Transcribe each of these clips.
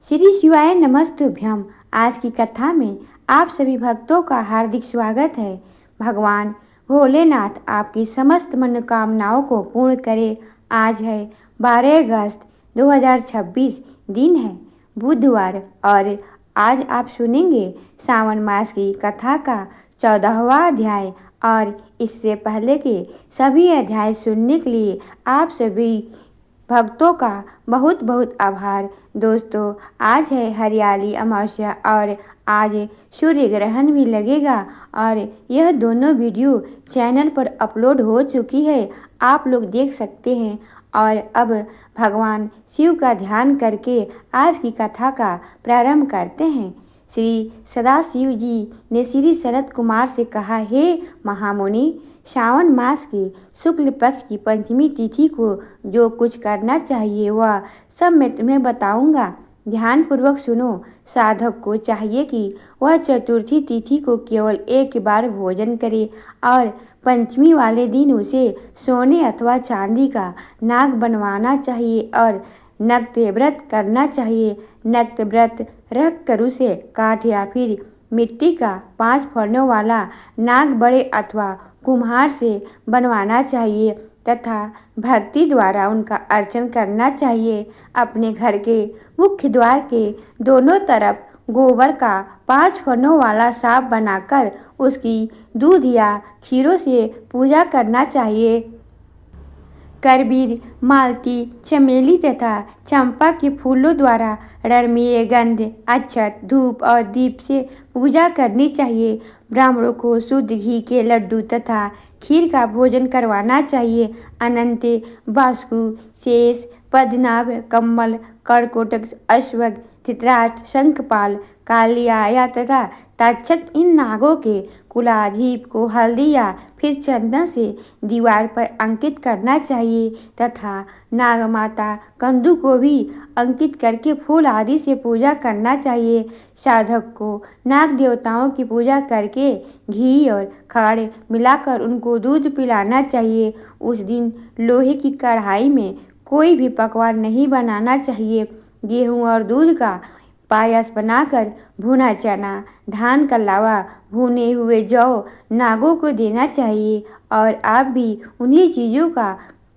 श्री शिवाय नमस्तुभ्यम। आज की कथा में आप सभी भक्तों का हार्दिक स्वागत है। भगवान भोलेनाथ आपकी समस्त मनोकामनाओं को पूर्ण करे। आज है 12 अगस्त 2026, दिन है बुधवार और आज आप सुनेंगे सावन मास की कथा का 14वां अध्याय। और इससे पहले के सभी अध्याय सुनने के लिए आप सभी भक्तों का बहुत बहुत आभार। दोस्तों, आज है हरियाली अमावस्या और आज सूर्य ग्रहण भी लगेगा और यह दोनों वीडियो चैनल पर अपलोड हो चुकी है, आप लोग देख सकते हैं। और अब भगवान शिव का ध्यान करके आज की कथा का प्रारंभ करते हैं। श्री सदाशिव जी ने श्री शरद कुमार से कहा, हे महामुनि, श्रावण मास के शुक्ल पक्ष की पंचमी तिथि को जो कुछ करना चाहिए वह सब मैं तुम्हें बताऊंगा। ध्यानपूर्वक सुनो। साधक को चाहिए कि वह चतुर्थी तिथि को केवल एक बार भोजन करे और पंचमी वाले दिन उसे सोने अथवा चांदी का नाग बनवाना चाहिए और नक्त व्रत करना चाहिए। नक्त व्रत रख कर उसे काठ या फिर मिट्टी का 5 फलों वाला नाग बड़े अथवा कुम्हार से बनवाना चाहिए तथा भक्ति द्वारा उनका अर्चन करना चाहिए। अपने घर के मुख्य द्वार के दोनों तरफ गोबर का 5 फनों वाला सांप बनाकर उसकी दूध या खीरों से पूजा करना चाहिए। करबीर, मालती, चमेली तथा चंपा के फूलों द्वारा रमणीय गंध, अक्षत, धूप और दीप से पूजा करनी चाहिए। ब्राह्मणों को शुद्ध घी के लड्डू तथा खीर का भोजन करवाना चाहिए। अनंत, वासुकि, शेष, पद्मनाभ, कमल, करकोटक, अश्वग, धृतराष्ट्र, शंखपाल, कालिया तथा तक्षक इन नागों के कुलाधिप को हल्दी या फिर चंदन से दीवार पर अंकित करना चाहिए तथा नागमाता कंदू को भी अंकित करके फूल आदि से पूजा करना चाहिए। साधक को नाग देवताओं की पूजा करके घी और खड़ मिलाकर उनको दूध पिलाना चाहिए। उस दिन लोहे की कढ़ाई में कोई भी पकवान नहीं बनाना चाहिए। गेहूं और दूध का पायस बनाकर भुना चना, धान का लावा, भुने हुए जौ नागों को देना चाहिए और आप भी उन्हीं चीज़ों का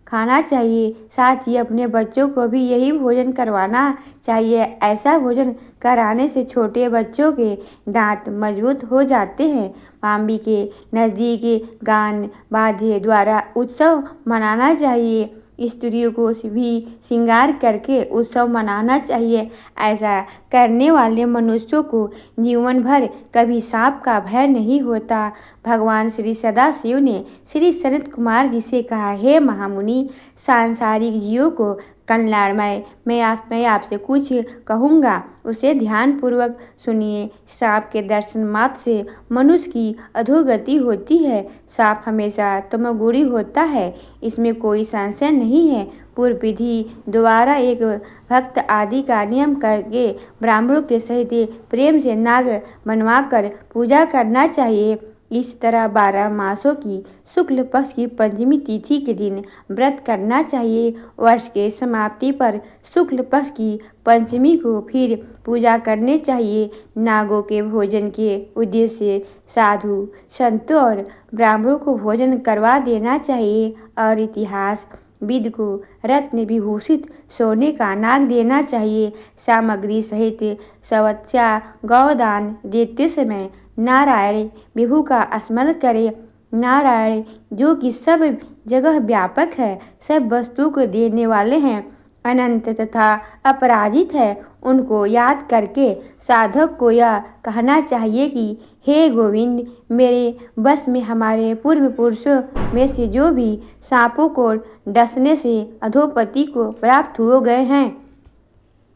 खाना चाहिए। साथ ही अपने बच्चों को भी यही भोजन करवाना चाहिए। ऐसा भोजन कराने से छोटे बच्चों के दांत मजबूत हो जाते हैं। पांबी के नज़दीक गान वाद्य द्वारा उत्सव मनाना चाहिए। स्त्रियों को भी श्रृंगार करके उत्सव मनाना चाहिए। ऐसा करने वाले मनुष्यों को जीवन भर कभी सांप का भय नहीं होता। भगवान श्री सदाशिव ने श्री शरद कुमार जी से कहा, हे महामुनि, सांसारिक जीवों को कल्याणमय मैं आपसे कुछ कहूँगा, उसे ध्यानपूर्वक सुनिए। सांप के दर्शन मात्र से मनुष्य की अधोगति होती है। सांप हमेशा तमोगुणी होता है, इसमें कोई संशय नहीं है। पूर्व विधि द्वारा एक भक्त आदि का नियम करके ब्राह्मणों के सहित प्रेम से नाग बनवाकर पूजा करना चाहिए। इस तरह 12 मासों की शुक्ल पक्ष की पंचमी तिथि के दिन व्रत करना चाहिए। वर्ष के समाप्ति पर शुक्ल पक्ष की पंचमी को फिर पूजा करनी चाहिए। नागों के भोजन के उद्देश्य से साधु संतों और ब्राह्मणों को भोजन करवा देना चाहिए और इतिहास विद को रत्न विभूषित सोने का नाग देना चाहिए। सामग्री सहित सवत्स्या गौदान देते समय नारायण विभु का स्मरण करें। नारायण जो कि सब जगह व्यापक है, सब वस्तु को देने वाले हैं, अनंत तथा अपराजित है, उनको याद करके साधक को यह कहना चाहिए कि हे गोविंद, मेरे बस में हमारे पूर्व पुरुषों में से जो भी सांपों को डसने से अधोपति को प्राप्त हो गए हैं,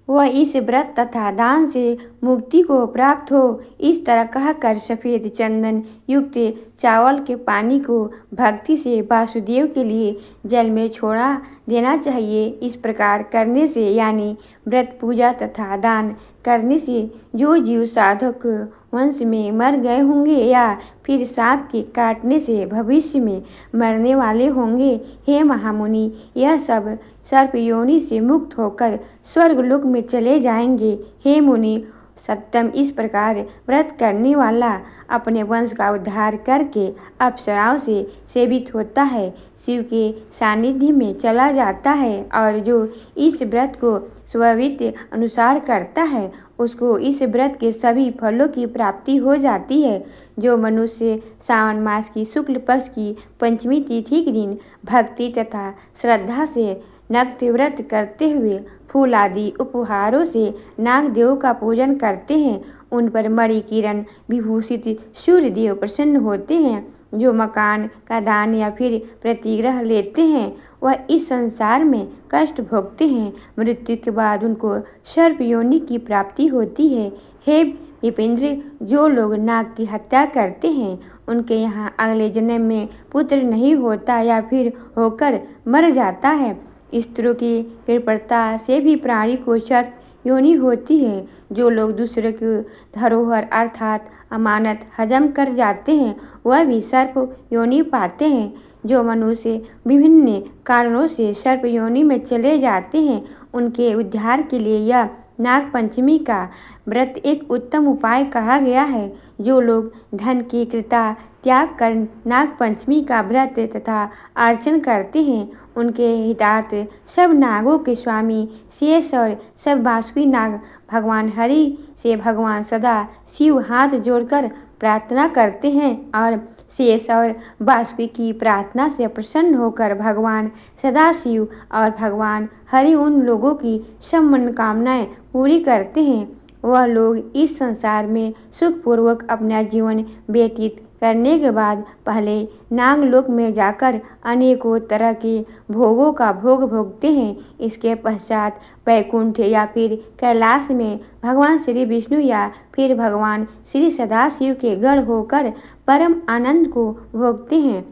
वह इस व्रत तथा दान से मुक्ति को प्राप्त हो। इस तरह कहकर सफ़ेद चंदन युक्त चावल के पानी को भक्ति से वासुदेव के लिए जल में छोड़ा देना चाहिए। इस प्रकार करने से यानी व्रत पूजा तथा दान करने से जो जीव साधक वंश में मर गए होंगे या फिर सांप के काटने से भविष्य में मरने वाले होंगे, हे महामुनि, यह सब सर्प योनि से मुक्त होकर स्वर्गलोक में चले जाएंगे। हे मुनि सत्तम, इस प्रकार व्रत करने वाला अपने वंश का उद्धार करके अप्सराओं से सेवित होता है, शिव के सानिध्य में चला जाता है और जो इस व्रत को स्ववित्त अनुसार करता है उसको इस व्रत के सभी फलों की प्राप्ति हो जाती है। जो मनुष्य सावन मास की शुक्ल पक्ष की पंचमी तिथि के दिन भक्ति तथा श्रद्धा से नक्ति व्रत करते हुए फूल आदि उपहारों से नागदेव का पूजन करते हैं, उन पर मणि किरण विभूषित सूर्य देव प्रसन्न होते हैं। जो मकान का दान या फिर प्रतिग्रह लेते हैं वह इस संसार में कष्ट भोगते हैं, मृत्यु के बाद उनको सर्प योनि की प्राप्ति होती है। हे विपेंद्र, जो लोग नाग की हत्या करते हैं उनके यहाँ अगले जन्म में पुत्र नहीं होता या फिर होकर मर जाता है। स्त्रियों की कृपणता से भी प्राणी को सर्प योनि होती है। जो लोग दूसरे की धरोहर अर्थात अमानत हजम कर जाते हैं वह भी सर्प योनि पाते हैं। जो मनुष्य विभिन्न कारणों से सर्प योनि में चले जाते हैं उनके उद्धार के लिए यह नाग पंचमी का व्रत एक उत्तम उपाय कहा गया है। जो लोग धन की कृता त्याग कर नाग पंचमी का व्रत तथा अर्चन करते हैं उनके हितार्थ सब नागों के स्वामी शेष और सब वासुकी नाग भगवान हरि से भगवान सदा शिव हाथ जोड़कर प्रार्थना करते हैं और शेष और वासुकी की प्रार्थना से प्रसन्न होकर भगवान सदाशिव और भगवान हरि उन लोगों की सब मनोकामनाएं पूरी करते हैं। वह लोग इस संसार में सुखपूर्वक अपना जीवन व्यतीत करने के बाद पहले नागलोक में जाकर अनेकों तरह के भोगों का भोग भोगते हैं। इसके पश्चात वैकुंठ या फिर कैलाश में भगवान श्री विष्णु या फिर भगवान श्री सदाशिव के गढ़ होकर परम आनंद को भोगते हैं।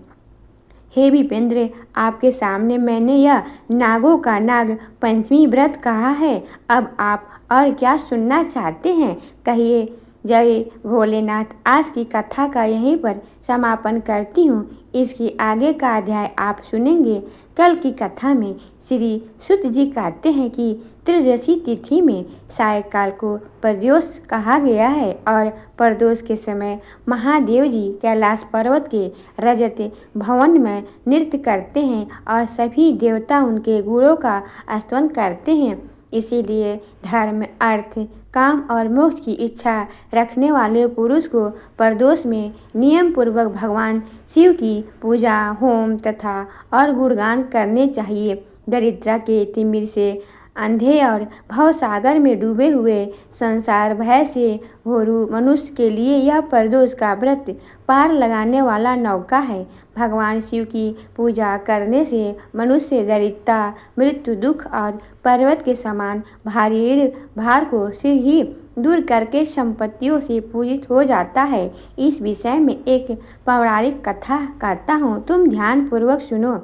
हे विपेंद्र, आपके सामने मैंने यह नागों का नाग पंचमी व्रत कहा है। अब आप और क्या सुनना चाहते हैं, कहिए। जय भोलेनाथ। आज की कथा का यहीं पर समापन करती हूँ। इसके आगे का अध्याय आप सुनेंगे। कल की कथा में श्री सुत जी कहते हैं कि त्रयोदशी तिथि में सायंकाल को प्रदोष कहा गया है और प्रदोष के समय महादेव जी कैलाश पर्वत के रजत भवन में नृत्य करते हैं और सभी देवता उनके गुणों का स्तवन करते हैं। इसीलिए धर्म, अर्थ, काम और मोक्ष की इच्छा रखने वाले पुरुष को प्रदोष में नियम पूर्वक भगवान शिव की पूजा, होम तथा और गुणगान करने चाहिए। दरिद्रता के तिमिर से अंधे और भवसागर में डूबे हुए संसार भय से घोरू मनुष्य के लिए यह प्रदोष का व्रत पार लगाने वाला नौका है। भगवान शिव की पूजा करने से मनुष्य दरिद्रता, मृत्यु, दुख और पर्वत के समान भारी भार को से ही दूर करके संपत्तियों से पूजित हो जाता है। इस विषय में एक पौराणिक कथा कहता हूँ, तुम ध्यान पूर्वक सुनो।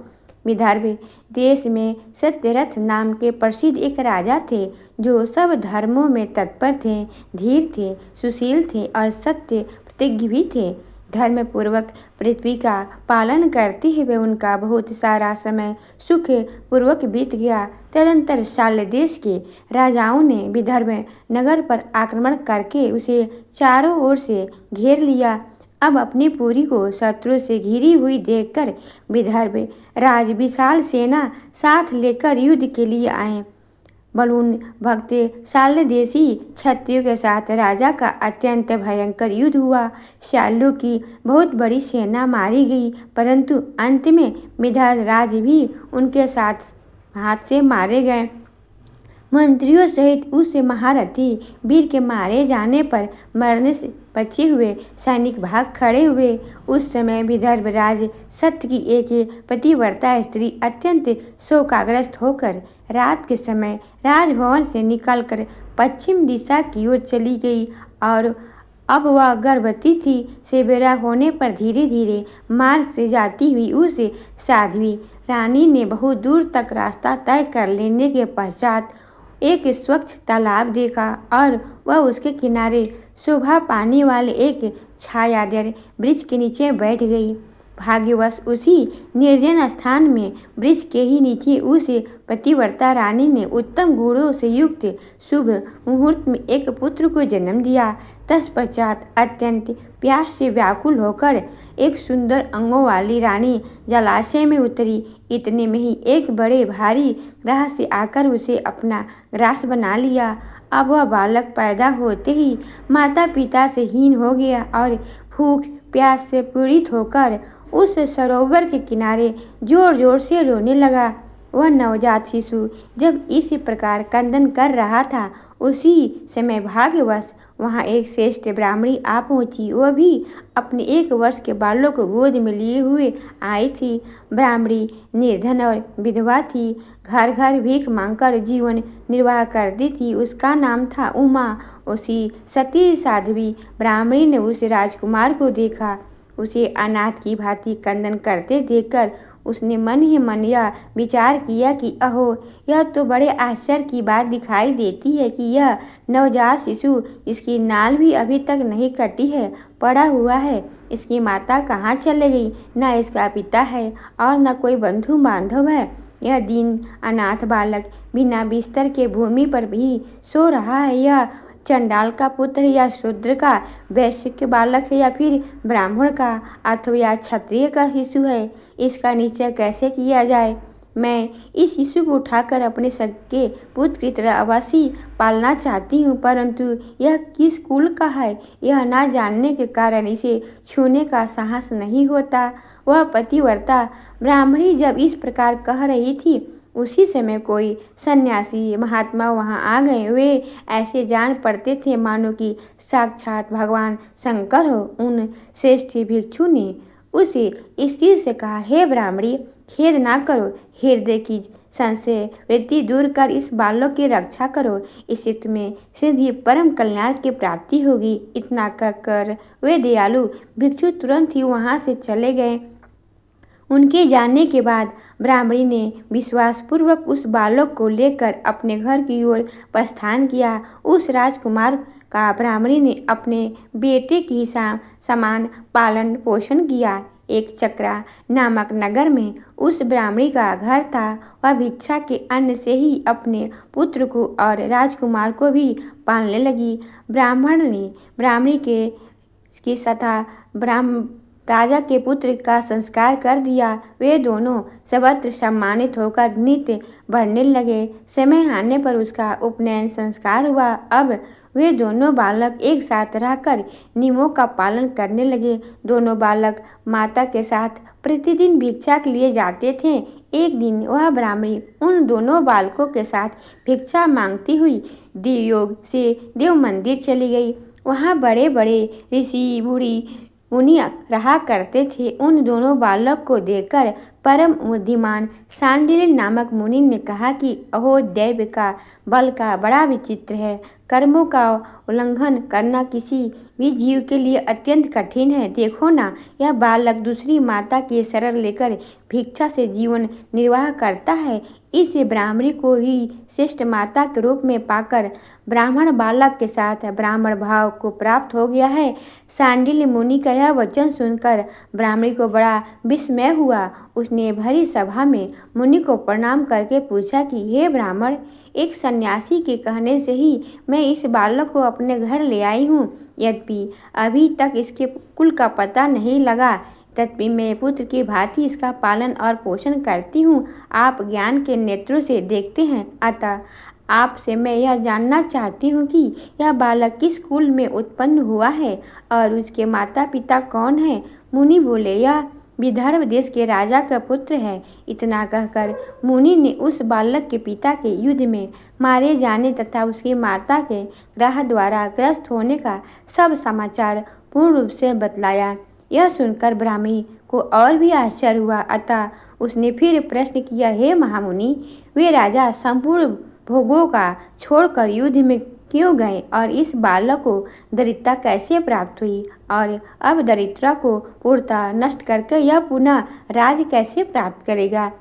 विदर्भ देश में सत्यरथ नाम के प्रसिद्ध एक राजा थे जो सब धर्मों में तत्पर थे, धीर थे, सुशील थे और सत्य प्रतिज्ञ भी थे। धर्म पूर्वक पृथ्वी का पालन करते हुए उनका बहुत सारा समय सुख पूर्वक बीत गया। तदंतर शाल्य देश के राजाओं ने विदर्भ नगर पर आक्रमण करके उसे चारों ओर से घेर लिया। अब अपनी पुरी को शत्रु से घिरी हुई देखकर विदर्भ राज विशाल सेना साथ लेकर युद्ध के लिए आए। बलून भक्त शाल्य देशी क्षत्रियों के साथ राजा का अत्यंत भयंकर युद्ध हुआ। शाल्यों की बहुत बड़ी सेना मारी गई, परंतु अंत में विदर्भ राज भी उनके साथ हाथ से मारे गए। मंत्रियों सहित उस महारथी वीर के मारे जाने पर मरने से बचे हुए सैनिक भाग खड़े हुए। उस समय विदर्भ राज सत्य की एक पतिव्रता स्त्री अत्यंत शोकाग्रस्त होकर रात के समय राजभवन से निकलकर पश्चिम दिशा की ओर चली गई और अब वह गर्भवती थी। सेबेरा होने पर धीरे धीरे मार्ग से जाती हुई उस साध्वी रानी ने बहुत दूर तक रास्ता तय कर लेने के पश्चात एक स्वच्छ तालाब देखा और वह उसके किनारे शोभा पाने वाले एक छायादार वृक्ष के नीचे बैठ गई। भाग्यवश उसी निर्जन स्थान में वृक्ष के ही नीचे उस पतिव्रता रानी ने उत्तम गुणों से युक्त शुभ मुहूर्त में एक पुत्र को जन्म दिया। तत्पश्चात अत्यंत प्यास से व्याकुल होकर एक सुंदर अंगों वाली रानी जलाशय में उतरी। इतने में ही एक बड़े भारी ग्रह से आकर उसे अपना ग्रास बना लिया। अब वह बालक पैदा होते ही माता पिता से हीन हो गया और भूख प्यास से पीड़ित होकर उस सरोवर के किनारे जोर जोर से रोने लगा। वह नवजात शिशु जब इस प्रकार क्रंदन कर रहा था, उसी समय भाग्यवश वहाँ एक श्रेष्ठ ब्राह्मणी आ पहुँची। वह भी अपने 1 वर्ष के बालक को गोद में लिए हुए आई थी। ब्राह्मणी निर्धन और विधवा थी, घर घर भीख मांगकर जीवन निर्वाह करती थी। उसका नाम था उमा। उसी सती साध्वी ब्राह्मणी ने उस राजकुमार को देखा। उसे अनाथ की भांति क्रंदन करते देखकर उसने मन ही मन यह विचार किया कि अहो, यह तो बड़े आश्चर्य की बात दिखाई देती है कि यह नवजात शिशु, इसकी नाल भी अभी तक नहीं कटी है, पड़ा हुआ है। इसकी माता कहाँ चले गई? न इसका पिता है और न कोई बंधु बांधव है। यह दीन अनाथ बालक बिना बिस्तर के भूमि पर भी सो रहा है। यह चंडाल का पुत्र या शूद्र का, वैश्य के बालक है या फिर ब्राह्मण का अथवा या क्षत्रिय का शिशु है? इसका निश्चय कैसे किया जाए? मैं इस शिशु को उठाकर अपने सगे पुत्र की तरह अवश्य पालना चाहती हूँ, परंतु यह किस कुल का है, यह ना जानने के कारण इसे छूने का साहस नहीं होता। वह पतिव्रता ब्राह्मणी जब इस प्रकार कह रही थी, उसी समय कोई सन्यासी महात्मा वहां आ गए। वे ऐसे जान पड़ते थे मानो कि साक्षात भगवान शंकर हो। उन श्रेष्ठ भिक्षु ने उस स्त्री से कहा, हे ब्राह्मणी, खेद ना करो, हृदय की संशय वृत्ति दूर कर इस बालक की रक्षा करो, इससे तुम्हें सिद्धि परम कल्याण की प्राप्ति होगी। इतना कहकर वे दयालु भिक्षु तुरंत ही वहां से चले गए। उनके जाने के बाद ब्राह्मणी ने विश्वासपूर्वक उस बालक को लेकर अपने घर की ओर प्रस्थान किया। उस राजकुमार का ब्राह्मणी ने अपने बेटे की समान पालन पोषण किया। एक चक्रा नामक नगर में उस ब्राह्मणी का घर था। वह भिक्षा के अन्न से ही अपने पुत्र को और राजकुमार को भी पालने लगी। ब्राह्मण ने ब्राह्मणी की सथा राजा के पुत्र का संस्कार कर दिया। वे दोनों सर्वत्र सम्मानित होकर नित्य बढ़ने लगे। समय आने पर उसका उपनयन संस्कार हुआ। अब वे दोनों बालक एक साथ रहकर नियमों का पालन करने लगे। दोनों बालक माता के साथ प्रतिदिन भिक्षा के लिए जाते थे। एक दिन वह ब्राह्मणी उन दोनों बालकों के साथ भिक्षा मांगती हुई देवयोग से देव मंदिर चली गई। वहाँ बड़े बड़े ऋषि बूढ़ी मुनि रहा करते थे। उन दोनों बालक को देखकर परम बुद्धिमान सांडिल्य नामक मुनि ने कहा कि अहो, दैव का बल का बड़ा विचित्र है। कर्मों का उल्लंघन करना किसी भी जीव के लिए अत्यंत कठिन है। देखो ना, यह बालक दूसरी माता के शरण लेकर भिक्षा से जीवन निर्वाह करता है। इस ब्राह्मणी को ही श्रेष्ठ माता के रूप में पाकर ब्राह्मण बालक के साथ ब्राह्मण भाव को प्राप्त हो गया है। सांडिल्य मुनि का यह वचन सुनकर ब्राह्मणी को बड़ा विस्मय हुआ। उसने भरी सभा में मुनि को प्रणाम करके पूछा कि हे ब्राह्मण, एक सन्यासी के कहने से ही मैं इस बालक को अपने घर ले आई हूँ। यद्यपि अभी तक इसके कुल का पता नहीं लगा, तथापि मैं पुत्र की भांति इसका पालन और पोषण करती हूँ। आप ज्ञान के नेत्रों से देखते हैं, अतः आपसे मैं यह जानना चाहती हूँ कि यह बालक किस कुल में उत्पन्न हुआ है और उसके माता पिता कौन हैं। मुनि बोले, यह विदर्भ देश के राजा का पुत्र है। इतना कहकर मुनि ने उस बालक के पिता के युद्ध में मारे जाने तथा उसकी माता के ग्रह द्वारा ग्रस्त होने का सब समाचार पूर्ण रूप से बतलाया। यह सुनकर ब्राह्मणी को और भी आश्चर्य हुआ, अतः उसने फिर प्रश्न किया, हे महामुनि, वे राजा संपूर्ण भोगों का छोड़कर युद्ध में क्यों गए और इस बालक को दरिद्रता कैसे प्राप्त हुई और अब दरिद्रता को पूर्णतः नष्ट करके यह पुनः राज्य कैसे प्राप्त करेगा।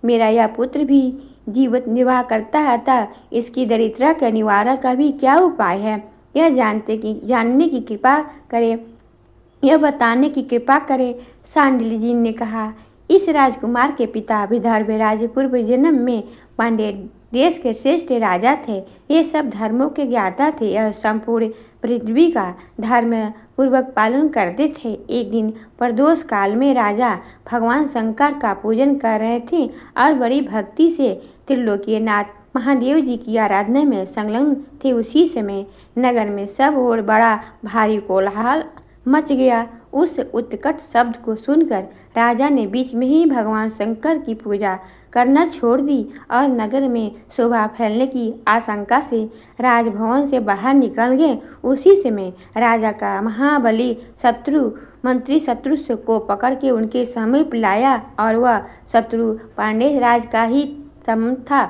मेरा यह पुत्र भी जीवन निर्वाह करता है, अतः इसकी दरिद्रता के निवारण का भी क्या उपाय है, यह जानने की कृपा करे, यह बताने की कृपा करे। सांडिल्य जी ने कहा, इस राजकुमार के पिता विदर्भ राज्य पूर्व जन्म में पांड्य देश के श्रेष्ठ राजा थे। ये सब धर्मों के ज्ञाता थे। यह संपूर्ण पृथ्वी का धर्म पूर्वक पालन करते थे। एक दिन प्रदोष काल में राजा भगवान शंकर का पूजन कर रहे थे और बड़ी भक्ति से त्रिलोकीनाथ महादेव जी की आराधना में संलग्न थे। उसी समय नगर में सब ओर बड़ा भारी कोलाहल मच गया। उस उत्कट शब्द को सुनकर राजा ने बीच में ही भगवान शंकर की पूजा करना छोड़ दी और नगर में शोभा फैलने की आशंका से राजभवन से बाहर निकल गए। उसी समय राजा का महाबली शत्रु मंत्री शत्रु को पकड़ के उनके समीप लाया और वह शत्रु पांड्य राज का ही सम था।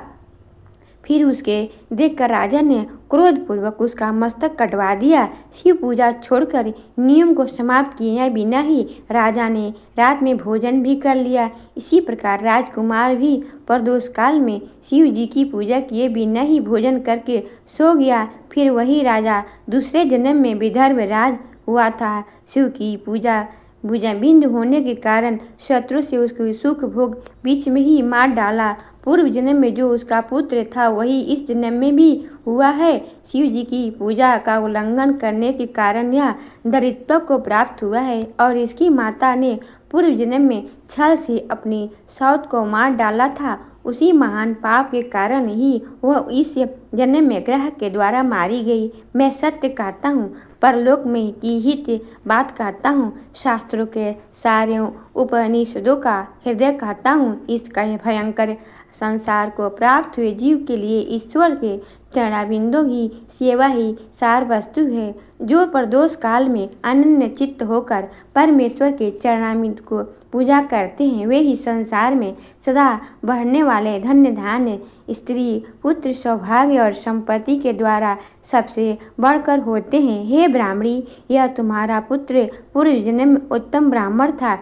फिर उसके देखकर राजा ने क्रोधपूर्वक उसका मस्तक कटवा दिया। शिव पूजा छोड़कर नियम को समाप्त किए बिना ही राजा ने रात में भोजन भी कर लिया। इसी प्रकार राजकुमार भी प्रदोष काल में शिव जी की पूजा किए बिना ही भोजन करके सो गया। फिर वही राजा दूसरे जन्म में विदर्भ राज हुआ था। शिव की पूजा बिंद होने के कारण शत्रु से उसको सुख भोग बीच में ही मार डाला। पूर्व जन्म में जो उसका पुत्र था वही इस जन्म में भी हुआ है। शिव जी की पूजा का उल्लंघन करने के कारण यह दरिद्रता को प्राप्त हुआ है और इसकी माता ने पूर्व जन्म में छल से अपनी सौत को मार डाला था। उसी महान पाप के कारण ही वह इस जन्म में ग्रह के द्वारा मारी गई। मैं सत्य कहता हूँ, परलोक में की हित बात कहता हूँ, शास्त्रों के सारे उपनिषदों का हृदय कहता हूँ। इस कहे भयंकर संसार को प्राप्त हुए जीव के लिए ईश्वर के चरणारविंदों की सेवा ही सार वस्तु है। जो प्रदोष काल में अनन्य चित्त होकर परमेश्वर के चरणारविंद को पूजा करते हैं वे ही संसार में सदा बढ़ने वाले धन्य धान्य स्त्री पुत्र सौभाग्य और संपत्ति के द्वारा सबसे बढ़कर होते हैं। हे ब्राह्मणी, यह तुम्हारा पुत्र पूर्व जन्म में उत्तम ब्राह्मण था।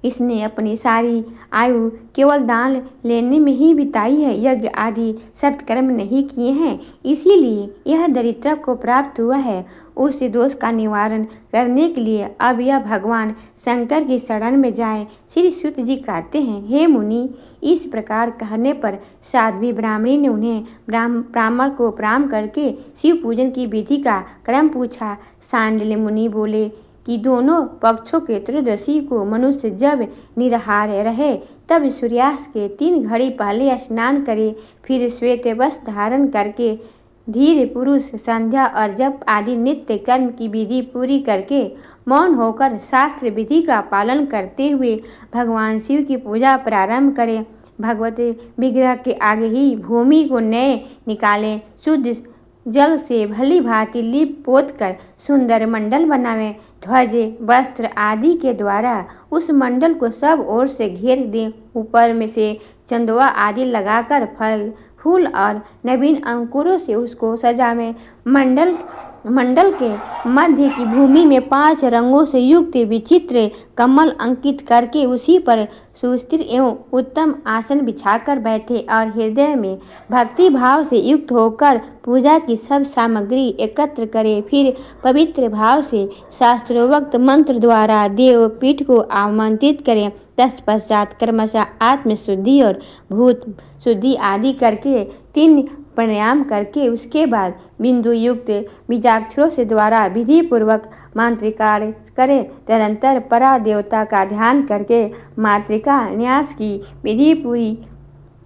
इसने अपनी सारी आयु केवल दान लेने में ही बिताई है, यज्ञ आदि सत्कर्म नहीं किए हैं, इसीलिए यह दरिद्रता को प्राप्त हुआ है। उस दोष का निवारण करने के लिए अब यह भगवान शंकर की शरण में जाए। श्री सूत जी कहते हैं, हे मुनि, इस प्रकार कहने पर साध्वी ब्राह्मणी ने उन्हें ब्राह्मण को प्रणाम करके शिव पूजन की विधि का क्रम पूछा। सांडिल्य मुनि बोले कि दोनों पक्षों के त्रयोदशी को मनुष्य जब निराहार रहे तब सूर्यास्त के 3 घड़ी पहले स्नान करे, फिर श्वेत वस्त्र धारण करके धीर पुरुष संध्या और जप आदि नित्य कर्म की विधि पूरी करके मौन होकर शास्त्र विधि का पालन करते हुए भगवान शिव की पूजा प्रारंभ करें। भगवत विग्रह के आगे ही भूमि को नए निकालें, शुद्ध जल से भली भांति लीप पोत कर सुंदर मंडल बनावें। ध्वज वस्त्र आदि के द्वारा उस मंडल को सब ओर से घेर दें। ऊपर में से चंदवा आदि लगाकर फल फूल और नवीन अंकुरों से उसको सजावें। मंडल के मध्य की भूमि में 5 रंगों से युक्त विचित्र कमल अंकित करके उसी पर सुस्थिर एवं उत्तम आसन बिछाकर बैठे और हृदय में भक्ति भाव से युक्त होकर पूजा की सब सामग्री एकत्र करें। फिर पवित्र भाव से शास्त्रोक्त मंत्र द्वारा देव पीठ को आमंत्रित करें। तत्पश्चात क्रमशः आत्मशुद्धि और भूत शुद्धि आदि करके 3 प्राणायाम करके उसके बाद बिंदु युक्त बीजाक्षरों से द्वारा विधि पूर्वक मातृका करें। तदनंतर परा देवता का ध्यान करके मातृका न्यास की विधि पूरी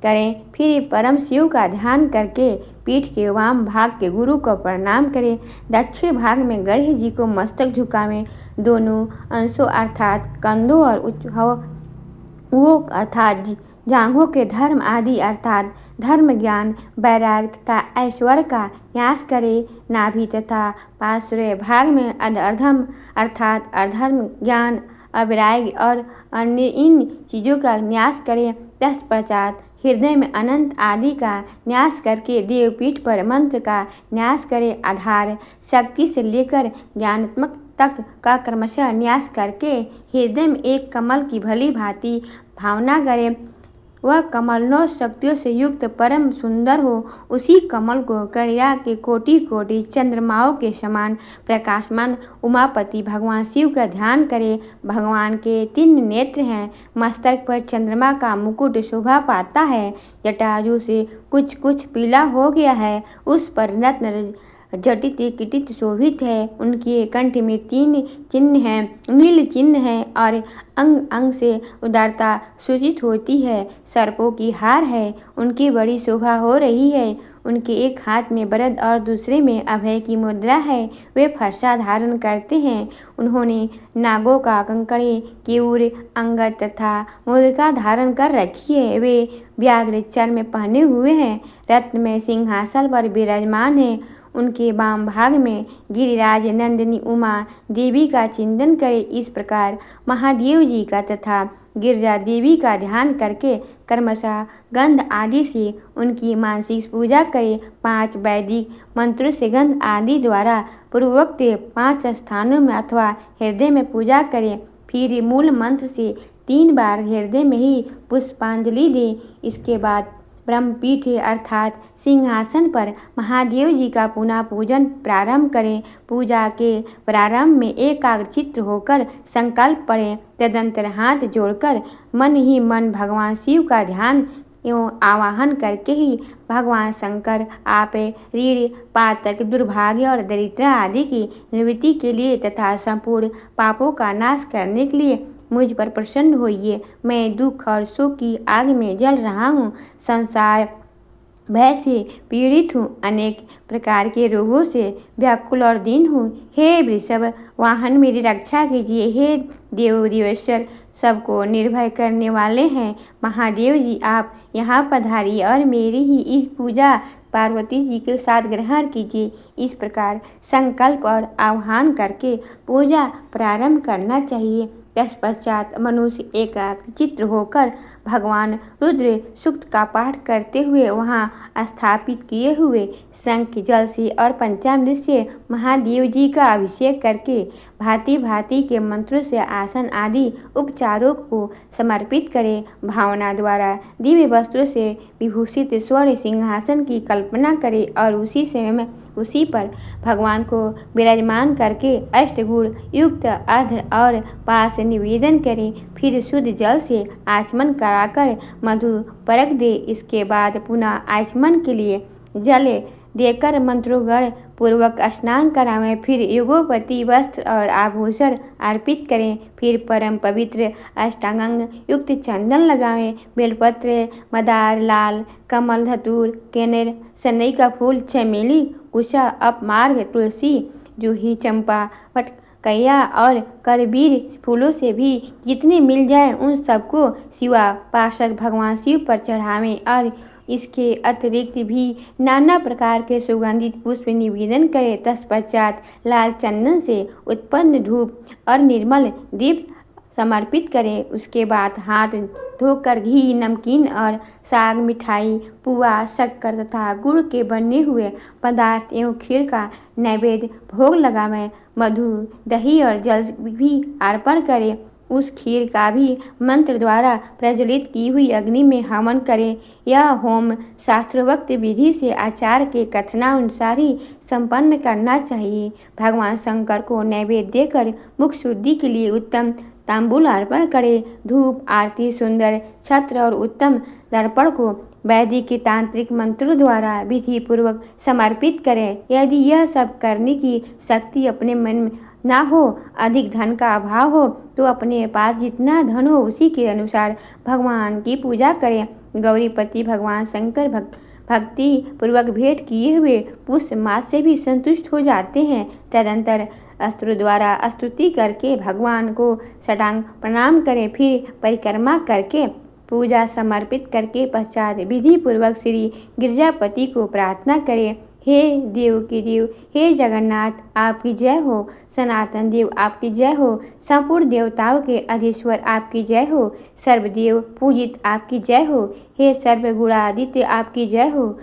करें। फिर परम शिव का ध्यान करके पीठ के वाम भाग के गुरु को प्रणाम करें। दक्षिण भाग में गणेश जी को मस्तक झुकावें। दोनों अंशों अर्थात कंधों और वो अर्थात जांघों के धर्म आदि अर्थात धर्म ज्ञान वैराग्य तथा ऐश्वर्य का न्यास करे। नाभि तथा पार्श्व भाग में अधर्म अर्थात अधर्म ज्ञान अवैराग्य और अन्य इन चीज़ों का न्यास करें। तत्पश्चात हृदय में अनंत आदि का न्यास करके देवपीठ पर मंत्र का न्यास करें। आधार शक्ति से लेकर ज्ञानात्मक तक का क्रमशः न्यास करके हृदय में एक कमल की भली भांति भावना करें। वह कमल 9 शक्तियों से युक्त परम सुंदर हो। उसी कमल को कड़िया के कोटि कोटि चंद्रमाओं के समान प्रकाशमान उमापति भगवान शिव का ध्यान करें। भगवान के 3 नेत्र हैं। मस्तक पर चंद्रमा का मुकुट शोभा पाता है। जटाजू से कुछ कुछ पीला हो गया है। उस पर रत्न जटित किटित शोभित है। उनके कंठ में 3 चिन्ह हैं, नील चिन्ह है और अंग अंग से उदारता सूचित होती है। सर्पों की हार है। उनकी बड़ी शोभा हो रही है। उनके एक हाथ में वरद और दूसरे में अभय की मुद्रा है। वे फरसा धारण करते हैं। उन्होंने नागों का कंकड़े, केयूर, अंगद तथा मुद्रिका धारण कर रखी है। वे व्याघ्र चर्म पहने हुए हैं। रत्न में सिंहासन पर विराजमान है। उनके वाम भाग में गिरिराज नंदिनी उमा देवी का चिंतन करें। इस प्रकार महादेव जी का तथा गिरजा देवी का ध्यान करके क्रमशः गंध आदि से उनकी मानसिक पूजा करें। 5 वैदिक मंत्रों से गंध आदि द्वारा पूर्वोक्त 5 स्थानों में अथवा हृदय में पूजा करें। फिर मूल मंत्र से 3 बार हृदय में ही पुष्पांजलि दें। इसके बाद ब्रह्मपीठ अर्थात सिंहासन पर महादेव जी का पुनः पूजन प्रारंभ करें। पूजा के प्रारंभ में एकाग्रचित्त होकर संकल्प पढ़ें। तदंतर हाथ जोड़कर मन ही मन भगवान शिव का ध्यान एवं आवाहन करके ही भगवान शंकर आप ऋण, पातक, दुर्भाग्य और दरिद्र आदि की निवृत्ति के लिए तथा संपूर्ण पापों का नाश करने के लिए मुझ पर प्रसन्न होइए। मैं दुख और सुख की आग में जल रहा हूँ। संसार भय से पीड़ित हूँ। अनेक प्रकार के रोगों से व्याकुल और दीन हूँ। हे वृषभ वाहन मेरी रक्षा कीजिए। हे देव देवेश्वर सबको निर्भय करने वाले हैं महादेव जी, आप यहाँ पधारिए और मेरी ही इस पूजा पार्वती जी के साथ ग्रहण कीजिए। इस प्रकार संकल्प और आह्वान करके पूजा प्रारंभ करना चाहिए। तत्पश्चात मनुष्य एकाग्रचित्त होकर भगवान रुद्र सूक्त का पाठ करते हुए वहाँ स्थापित किए हुए शंख जल से और पंचामृत से महादेव जी का अभिषेक करके भांति भांति के मंत्रों से आसन आदि उपचारों को समर्पित करें। भावना द्वारा दिव्य वस्त्रों से विभूषित स्वर्ण सिंहासन की कल्पना करें और उसी पर भगवान को विराजमान करके अष्टगुण युक्त अर्घ्य और पास निवेदन करें। फिर शुद्ध जल से आचमन कराकर मधु परख दे। इसके बाद पुनः आचमन के लिए जल देकर मंत्रोगण पूर्वक स्नान करावें। फिर युगोपति वस्त्र और आभूषण अर्पित करें। फिर परम पवित्र अष्टांग युक्त चंदन लगावें। बेलपत्र, मदार, लाल कमल, धतूर, केनेर, सनई का फूल, चमेली, कुशा, अपमार्ग, तुलसी, जूही, चंपा, वटकैया और करबीर फूलों से भी जितने मिल जाए उन सबको शिवा पाशक भगवान शिव पर चढ़ावें और इसके अतिरिक्त भी नाना प्रकार के सुगंधित पुष्प निवेदन करें। तत्पश्चात लाल चंदन से उत्पन्न धूप और निर्मल दीप समर्पित करें। उसके बाद हाथ धोकर घी, नमकीन और साग, मिठाई, पुआ, शक्कर तथा गुड़ के बने हुए पदार्थ एवं खीर का नैवेद्य भोग लगावें। मधु, दही और जल भी अर्पण करें। उस खीर का भी मंत्र द्वारा प्रज्वलित की हुई अग्नि में हवन करें। यह होम शास्त्रोक्त विधि से आचार्य के कथनानुसार ही संपन्न करना चाहिए। भगवान शंकर को नैवेद्य देकर मुख शुद्धि के लिए उत्तम तांबूल अर्पण करें। धूप, आरती, सुंदर छत्र और उत्तम दर्पण को वैदिक तांत्रिक मंत्रों द्वारा विधि पूर्वक समर्पित करें। यदि यह सब करने की शक्ति अपने मन में ना हो, अधिक धन का अभाव हो, तो अपने पास जितना धन हो उसी के अनुसार भगवान की पूजा करें। गौरीपति भगवान शंकर भक्ति पूर्वक भेंट किए हुए पुष्प मास से भी संतुष्ट हो जाते हैं। तदंतर अस्त्र द्वारा स्तुति करके भगवान को साष्टांग प्रणाम करें। फिर परिक्रमा करके पूजा समर्पित करके पश्चात विधि पूर्वक श्री गिरजापति को प्रार्थना करें। हे देव के देव, हे जगन्नाथ आपकी जय हो। सनातन देव आपकी जय हो। संपूर्ण देवताओं के अधीश्वर आपकी जय हो। सर्वदेव पूजित आपकी जय हो। हे सर्वगुणादित्य आपकी जय हो।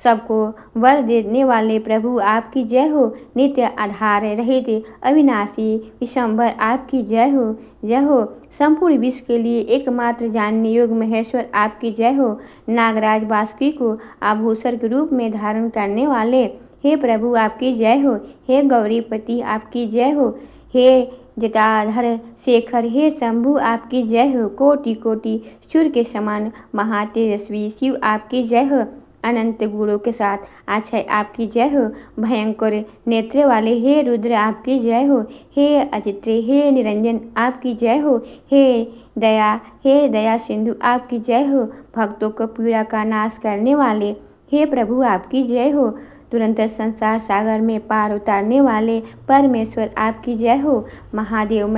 सबको वर देने वाले प्रभु आपकी जय हो। नित्य आधार रहित अविनाशी विशंबर आपकी जय हो। जय हो। संपूर्ण विश्व के लिए एकमात्र जानने योग्य महेश्वर आपकी जय हो। नागराज बासुकी को आभूषण के रूप में धारण करने वाले हे प्रभु आपकी जय हो। हे गौरीपति आपकी जय हो। हे जटाधर शेखर हे शंभु आपकी जय हो। कोटि कोटि सूर्य के समान महातेजस्वी शिव आपकी जय हो। अनंत गुणों के साथ अक्षय आपकी जय हो। भयंकर नेत्र वाले हे रुद्र आपकी जय हो। हे अचित्र हे निरंजन आपकी जय हो। हे दया सिंधु आपकी जय हो। भक्तों को पीड़ा का नाश करने वाले हे प्रभु आपकी जय हो। तुरंतर संसार सागर में पार उतारने वाले परमेश्वर आपकी जय हो। महादेव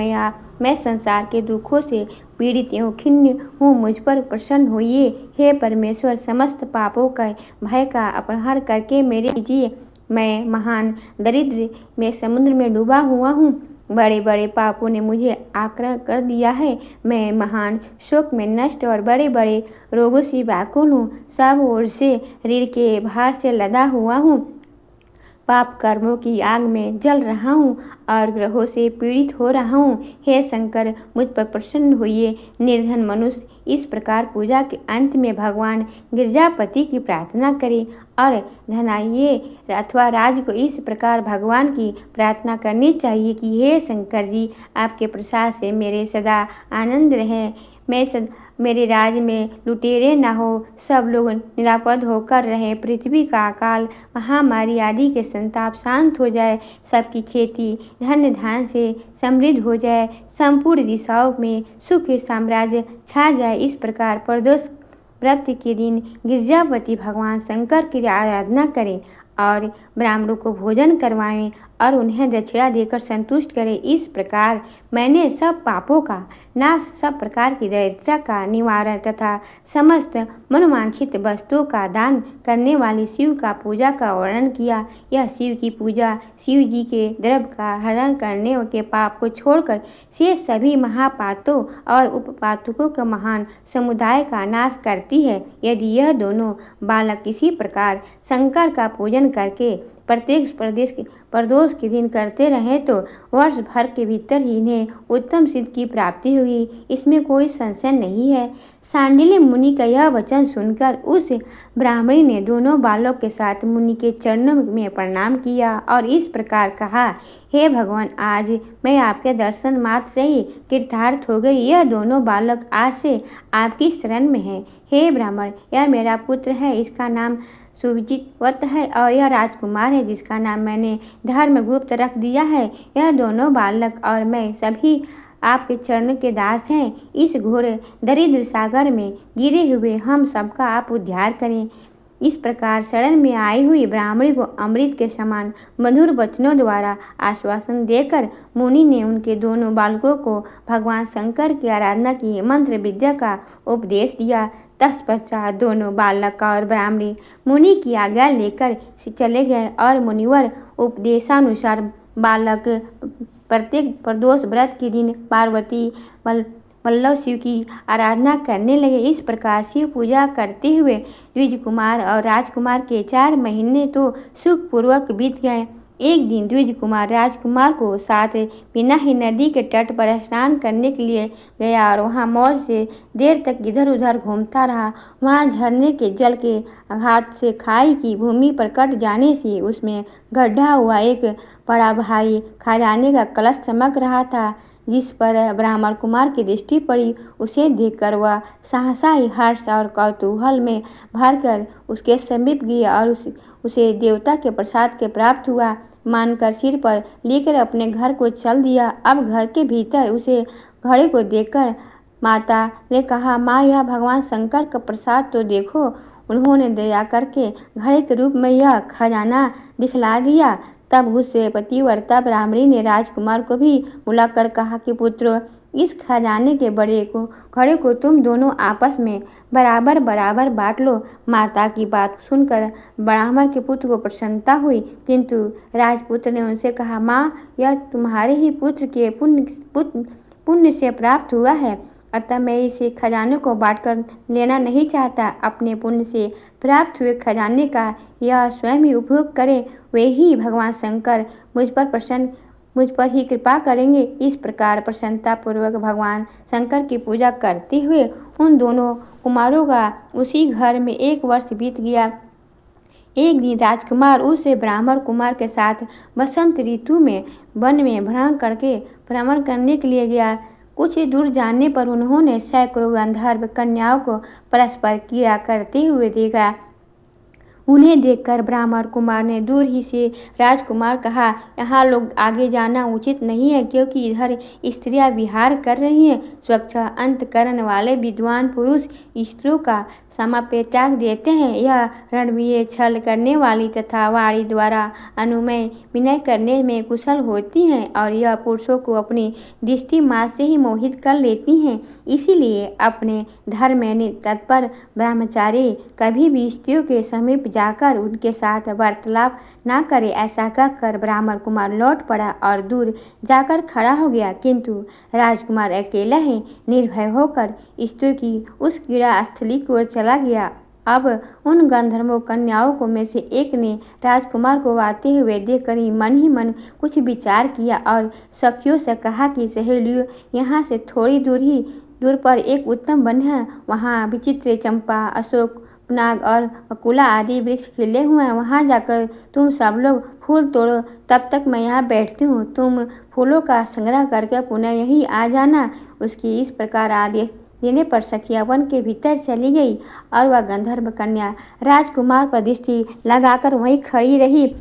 मैं संसार के दुखों से पीड़ित एवं खिन्न हूँ, मुझ पर प्रसन्न होइए। हे परमेश्वर समस्त पापों का भय का अपहरण करके मेरे लीजिए। मैं महान दरिद्र में समुद्र में डूबा हुआ हूँ। बड़े बड़े पापों ने मुझे आक्रांत कर दिया है। मैं महान शोक में नष्ट और बड़े बड़े रोगों से व्याकुल हूँ। सब ओर से रीढ़ के भार से लदा हुआ हूँ। पाप कर्मों की आग में जल रहा हूँ और ग्रहों से पीड़ित हो रहा हूँ। हे शंकर मुझ पर प्रसन्न होइए। निर्धन मनुष्य इस प्रकार पूजा के अंत में भगवान गिरजापति की प्रार्थना करे और धनाइए अथवा राज को इस प्रकार भगवान की प्रार्थना करनी चाहिए कि हे शंकर जी आपके प्रसाद से मेरे सदा आनंद रहे। मेरे राज में लुटेरे न हो, सब लोग निरापद होकर रहें। पृथ्वी का अकाल महामारी आदि के संताप शांत हो जाए। सबकी खेती धन धान से समृद्ध हो जाए। संपूर्ण दिशाओं में सुख साम्राज्य छा जाए। इस प्रकार प्रदोष व्रत के दिन गिरजापति भगवान शंकर की आराधना करें और ब्राह्मणों को भोजन करवाएं और उन्हें दक्षिणा देकर संतुष्ट करें। इस प्रकार मैंने सब पापों का नाश, सब प्रकार की दरिद्रता का निवारण तथा समस्त मनोवांछित वस्तुओं का दान करने वाले शिव का पूजा का वर्णन किया। यह शिव की पूजा शिव जी के द्रव्य का हरण करने के पाप को छोड़कर शेष सभी महापातकों और उपपातकों के महान समुदाय का नाश करती है। यदि यह दोनों बालक किसी प्रकार शंकर का पूजन करके प्रत्येक प्रदोष के दिन करते रहें तो वर्ष भर के भीतर ही इन्हें उत्तम सिद्ध की प्राप्ति होगी। इसमें कोई संशय नहीं है। सांडिल्य मुनि का यह वचन सुनकर उस ब्राह्मणी ने दोनों बालों के साथ मुनि के चरणों में प्रणाम किया और इस प्रकार कहा, हे भगवान आज मैं आपके दर्शन मात्र से ही कृतार्थ हो गई। यह दोनों बालक आज से आपकी शरण में है। हे ब्राह्मण यह मेरा पुत्र है, इसका नाम सुविजितवत है और यह राजकुमार है जिसका नाम मैंने धर्मगुप्त रख दिया है। यह दोनों बालक और मैं सभी आपके चरण के दास हैं। इस घोर दरिद्र सागर में गिरे हुए हम सबका आप उद्धार करें। इस प्रकार शरण में आई हुई ब्राह्मणी को अमृत के समान मधुर वचनों द्वारा आश्वासन देकर मुनि ने उनके दोनों बालकों को भगवान शंकर की आराधना की मंत्र विद्या का उपदेश दिया। तत्पश्चात दोनों बालक और ब्राह्मणी मुनि की आज्ञा लेकर चले गए और मुनिवर उपदेशानुसार बालक प्रत्येक प्रदोष व्रत के दिन पार्वती वल्लभ शिव की आराधना करने लगे। इस प्रकार शिव पूजा करते हुए द्विज कुमार और राजकुमार के 4 महीने तो सुखपूर्वक बीत गए। एक दिन द्विज कुमार राजकुमार को साथ बिना ही नदी के तट पर स्नान करने के लिए गया और वहां मौज से देर तक इधर उधर घूमता रहा। वहां झरने के जल के आघात से खाई की भूमि पर कट जाने से उसमें गड्ढा हुआ एक बड़ा भारी खजाने का कलश चमक रहा था। जिस पर ब्राह्मण कुमार की दृष्टि पड़ी, उसे देखकर वह सहसा ही हर्ष और कौतूहल में भरकर उसके समीप गया और उसे देवता के प्रसाद के प्राप्त हुआ मानकर सिर पर लेकर अपने घर को चल दिया। अब घर के भीतर उसे घड़े को देखकर माता ने कहा, माँ यह भगवान शंकर का प्रसाद तो देखो। उन्होंने दया करके घड़े के रूप में यह खजाना दिखला दिया। तब उससे पतिव्रता ब्राह्मणी ने राजकुमार को भी बुलाकर कहा कि पुत्र इस खजाने के घड़े को तुम दोनों आपस में बराबर बराबर बांट लो। माता की बात सुनकर ब्राह्मण के पुत्र को प्रसन्नता हुई, किंतु राजपुत्र ने उनसे कहा, माँ, यह तुम्हारे ही पुत्र के पुण्य से प्राप्त हुआ है, अतः मैं इसे खजाने को बांटकर लेना नहीं चाहता। अपने पुण्य से प्राप्त हुए खजाने का यह स्वयं ही उपभोग करें, वे ही भगवान शंकर मुझ पर ही कृपा करेंगे। इस प्रकार प्रसन्नतापूर्वक भगवान शंकर की पूजा करते हुए उन दोनों कुमारों का उसी घर में 1 वर्ष बीत गया। एक दिन राजकुमार उस ब्राह्मण कुमार के साथ बसंत ऋतु में वन में भ्रमण करने के लिए गया। कुछ दूर जाने पर उन्होंने सैकड़ों गंधर्व कन्याओं को परस्पर क्रीड़ा करते हुए देखा। उन्हें देखकर ब्राह्मण कुमार ने दूर ही से राजकुमार कहा, यहाँ लोग आगे जाना उचित नहीं है, क्योंकि इधर स्त्रियां विहार कर रही हैं। स्वच्छ अंतकरण वाले विद्वान पुरुष स्त्रियों का समापरित्याग देते हैं। यह रणवीर छल करने वाली तथा वाणी द्वारा अनुनय विनय करने में कुशल होती हैं, और यह पुरुषों को अपनी दृष्टि मात्र से ही मोहित कर लेती हैं। इसीलिए अपने धर्म में तत्पर ब्रह्मचारी कभी भी स्त्रियों के समीप जाकर उनके साथ वार्तालाप न करे। ऐसा कहकर ब्राह्मण कुमार लौट पड़ा और दूर जाकर खड़ा हो गया, किंतु राजकुमार अकेला ही निर्भय होकर स्त्रियों की उस क्रीड़ा स्थली की ओर चला गया। अब उन गंधर्वों कन्याओं को में से एक ने राजकुमार को आते हुए देखकर ही मन कुछ विचार किया और सखियों से कहा कि सहेलियों, यहाँ से थोड़ी दूर पर एक उत्तम वन है। वहाँ विचित्र चंपा, अशोक, नाग और बकुला आदि वृक्ष खिले हुए हैं। वहाँ जाकर तुम सब लोग फूल तोड़ो, तब तक मैं यहाँ बैठती हूँ। तुम फूलों का संग्रह करके पुनः यहीं आ जाना। उसकी इस प्रकार आदेश देने पर सखिया वन के भीतर चली गई और वह गंधर्व कन्या राजकुमार पर दृष्टि लगाकर वहीं खड़ी रही।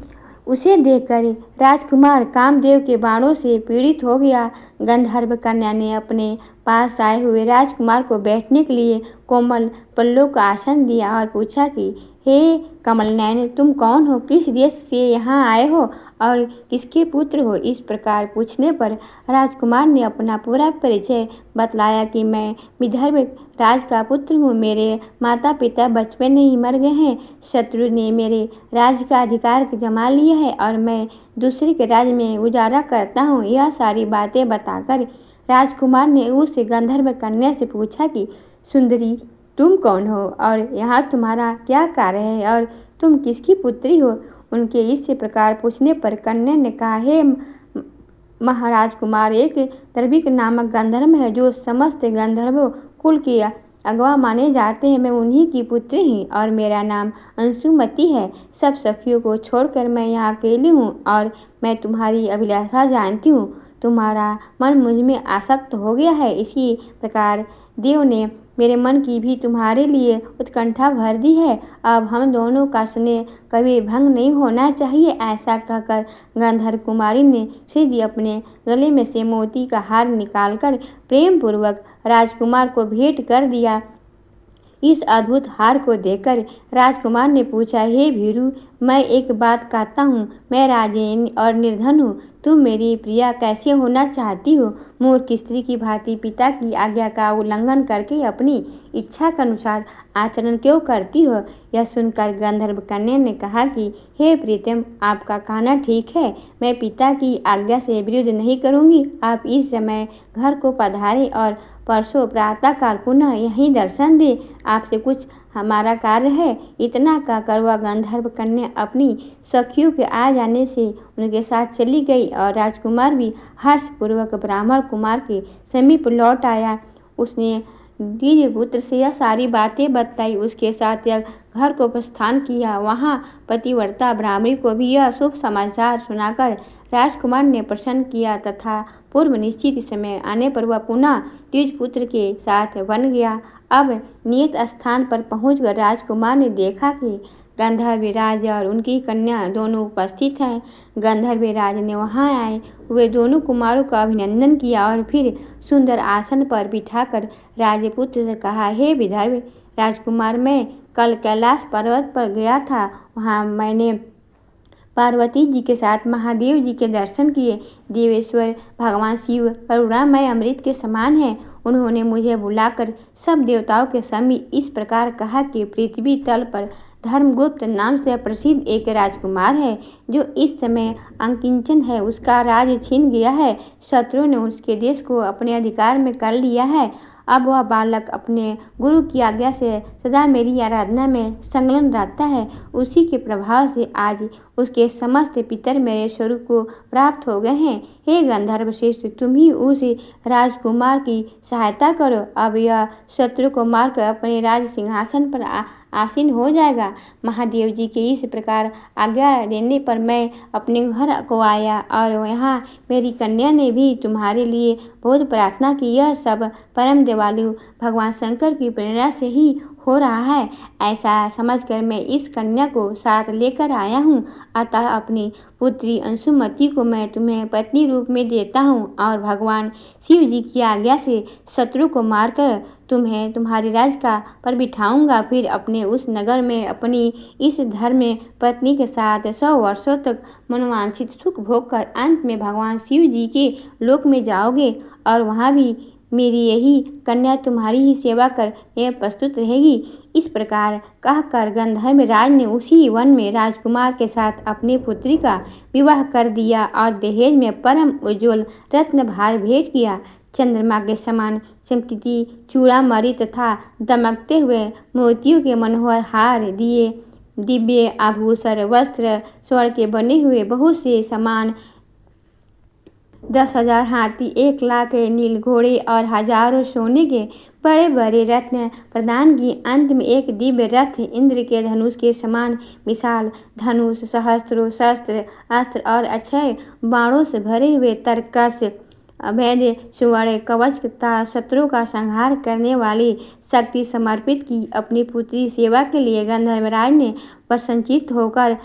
उसे देखकर राजकुमार कामदेव के बाणों से पीड़ित हो गया। गंधर्व कन्या ने अपने पास आए हुए राजकुमार को बैठने के लिए कोमल पल्लों का आसन दिया और पूछा कि हे कमलनयन, तुम कौन हो, किस देश से यहाँ आए हो और किसके पुत्र हो। इस प्रकार पूछने पर राजकुमार ने अपना पूरा परिचय बतलाया कि मैं विदर्भ राज का पुत्र हूँ। मेरे माता पिता बचपन में ही मर गए हैं। शत्रु ने मेरे राज्य का अधिकार जमा लिया है और मैं दूसरे के राज्य में गुजारा करता हूँ। यह सारी बातें बताकर राजकुमार ने उस गंधर्व कन्या से पूछा कि सुंदरी, तुम कौन हो और यहाँ तुम्हारा क्या कार्य है और तुम किसकी पुत्री हो। उनके इस प्रकार पूछने पर कन्या ने कहा, हे महाराज कुमार, एक दर्भिक नामक गंधर्व है जो समस्त गंधर्वों कुल के अगवा माने जाते हैं। मैं उन्हीं की पुत्री हूँ और मेरा नाम अंशुमति है। सब सखियों को छोड़कर मैं यहाँ अकेली हूँ और मैं तुम्हारी अभिलाषा जानती हूँ। तुम्हारा मन मुझ में आसक्त हो गया है। इसी प्रकार देव ने मेरे मन की भी तुम्हारे लिए उत्कंठा भर दी है। अब हम दोनों का स्नेह कभी भंग नहीं होना चाहिए। ऐसा कहकर गंधर्व कुमारी ने सीधी अपने गले में से मोती का हार निकालकर प्रेम पूर्वक राजकुमार को भेंट कर दिया। इस अद्भुत हार को देखकर राजकुमार ने पूछा, हे भीरू, मैं एक बात कहता हूँ, मैं राजेन और निर्धन हूँ। तुम मेरी प्रिया कैसे होना चाहती हो? मूर्ख स्त्री की भांति पिता की आज्ञा का उल्लंघन करके अपनी इच्छा के अनुसार आचरण क्यों करती हो? यह सुनकर गंधर्व कन्या ने कहा कि हे प्रीतम, आपका कहना ठीक है। मैं पिता की आज्ञा से विरुद्ध नहीं करूँगी। आप इस समय घर को पधारें और परसों प्रातःकाल पुनः यहीं दर्शन दे। आपसे कुछ हमारा कार्य है। इतना कहकर वह गंधर्व कन्या अपनी सखियों के आ जाने से उनके साथ चली गई और राजकुमार भी हर्षपूर्वक ब्राह्मण कुमार के समीप लौट आया। उसने द्विज पुत्र से यह सारी बातें बतलाई। उसके साथ यह घर को प्रस्थान किया। वहाँ पतिव्रता ब्राह्मणी को भी यह शुभ समाचार सुनाकर राजकुमार ने प्रसन्न किया तथा पूर्व निश्चित समय आने पर वह पुनः द्विज पुत्र के साथ बन गया। अब नियत स्थान पर पहुंचकर राजकुमार ने देखा कि गंधर्वराज और उनकी कन्या दोनों उपस्थित हैं। गंधर्वराज ने वहां आए हुए दोनों कुमारों का अभिनंदन किया और फिर सुंदर आसन पर बिठाकर राजपुत्र से कहा, हे विदर्भ राजकुमार, मैं कल कैलाश पर्वत पर गया था। वहां मैंने पार्वती जी के साथ महादेव जी के दर्शन किए। देवेश्वर भगवान शिव करुणामय अमृत के समान है। उन्होंने मुझे बुलाकर सब देवताओं के समीप इस प्रकार कहा कि पृथ्वी तल पर धर्मगुप्त नाम से प्रसिद्ध एक राजकुमार है, जो इस समय अंकिंचन है। उसका राज छिन गया है। शत्रुओं ने उसके देश को अपने अधिकार में कर लिया है। अब वह बालक अपने गुरु की आज्ञा से सदा मेरी आराधना में संलग्न रहता है। उसी के प्रभाव से आज उसके समस्त पितर मेरे स्वरूप को प्राप्त हो गए हैं। हे गंधर्व श्रेष्ठ, तुम ही उस राजकुमार की सहायता करो। अब यह शत्रु को मारकर अपने राज सिंहासन पर आसीन हो जाएगा। महादेव जी के इस प्रकार आज्ञा देने पर मैं अपने घर को आया और यहाँ मेरी कन्या ने भी तुम्हारे लिए बहुत प्रार्थना की। यह सब परम दयालु भगवान शंकर की प्रेरणा से ही हो रहा है। ऐसा समझकर मैं इस कन्या को साथ लेकर आया हूँ। अतः अपनी पुत्री अंशुमति को मैं तुम्हें पत्नी रूप में देता हूँ और भगवान शिव जी की आज्ञा से शत्रु को मारकर तुम्हें तुम्हारे राज का पर बिठाऊंगा। फिर अपने उस नगर में अपनी इस धर्म पत्नी के साथ 100 वर्षों तक मनोवांछित सुख भोग कर अंत में भगवान शिव जी के लोक में जाओगे और वहाँ भी मेरी यही कन्या तुम्हारी ही सेवा कर में प्रस्तुत रहेगी। इस प्रकार कहकर गंधर्व राज ने उसी वन में राजकुमार के साथ अपनी पुत्री का विवाह कर दिया और दहेज में परम उज्ज्वल रत्न भार भेंट किया। चंद्रमा के समान चमकती चूड़ामणि तथा दमकते हुए मोतियों के मनोहर हार, दिए, दिव्य आभूषण, वस्त्र, स्वर्ण के बने हुए बहुत से सामान, 10,000 हाथी, 1 लाख नील घोड़े और हजारों सोने के बड़े बड़े रत्न प्रदान की। अंत में एक दिव्य रथ, इंद्र के धनुष के समान विशाल धनुष, सहस्त्रों शस्त्र अस्त्र और अक्षय बाणों से भरे हुए तरकस, अभेद सुवर्ण कवच तथा शत्रुओं का संहार करने वाली शक्ति समर्पित की। अपनी पुत्री सेवा के लिए गंधर्वराज ने प्रसन्नचित्त होकर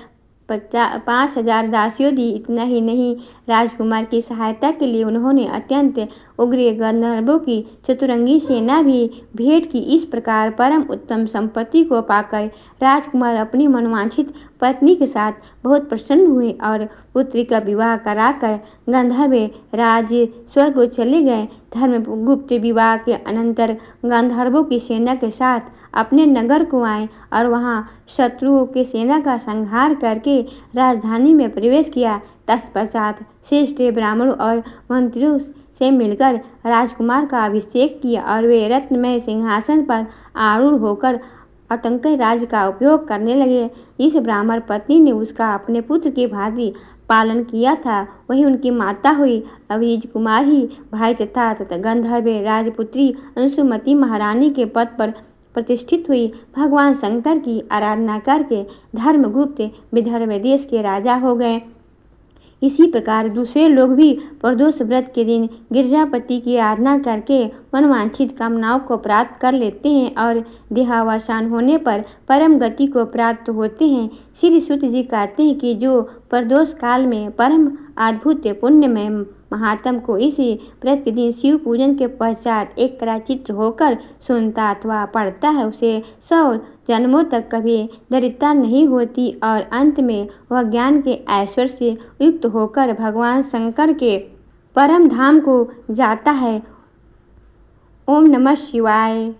5,000 दासियों दी। इतना ही नहीं, राजकुमार की सहायता के लिए उन्होंने अत्यंत उग्र गंधर्वों की चतुरंगी सेना भी भेंट की। इस प्रकार परम उत्तम संपत्ति को पाकर राजकुमार अपनी मनोवांछित पत्नी के साथ बहुत प्रसन्न हुए और पुत्री का विवाह कराकर गंधर्व राज स्वर्ग को चले गए। धर्मगुप्त विवाह के अनंतर गंधर्वों की सेना के साथ अपने नगर को आए और वहां शत्रुओं की सेना का संहार करके राजधानी में प्रवेश किया। तत्पश्चात श्रेष्ठ ब्राह्मणों और मंत्रियों से मिलकर राजकुमार का अभिषेक किया और वे रत्नमय सिंहासन पर आरूढ़ होकर आतंक राज का उपयोग करने लगे। इस ब्राह्मण पत्नी ने उसका अपने पुत्र की भांति पालन किया था। वही उनकी माता हुई अभिजीत कुमार ही भाई तथा गंधर्व राजपुत्री अंशुमति महारानी के पद पर प्रतिष्ठित हुई। भगवान शंकर की आराधना करके धर्मगुप्त विदर्भ देश के राजा हो गए। इसी प्रकार दूसरे लोग भी प्रदोष व्रत के दिन गिरजापति की आराधना करके मनवांछित कामनाओं को प्राप्त कर लेते हैं और देहावसान होने पर परम गति को प्राप्त होते हैं। श्री सूत जी कहते हैं कि जो प्रदोष काल में परम अद्भुत पुण्यमय महात्म को इसी व्रत के दिन शिव पूजन के पश्चात एकराचित्र होकर सुनता अथवा पढ़ता है, उसे 100 जन्मों तक कभी दरिद्रता नहीं होती और अंत में वह ज्ञान के ऐश्वर्य से युक्त होकर भगवान शंकर के परम धाम को जाता है। ओम नमः शिवाय।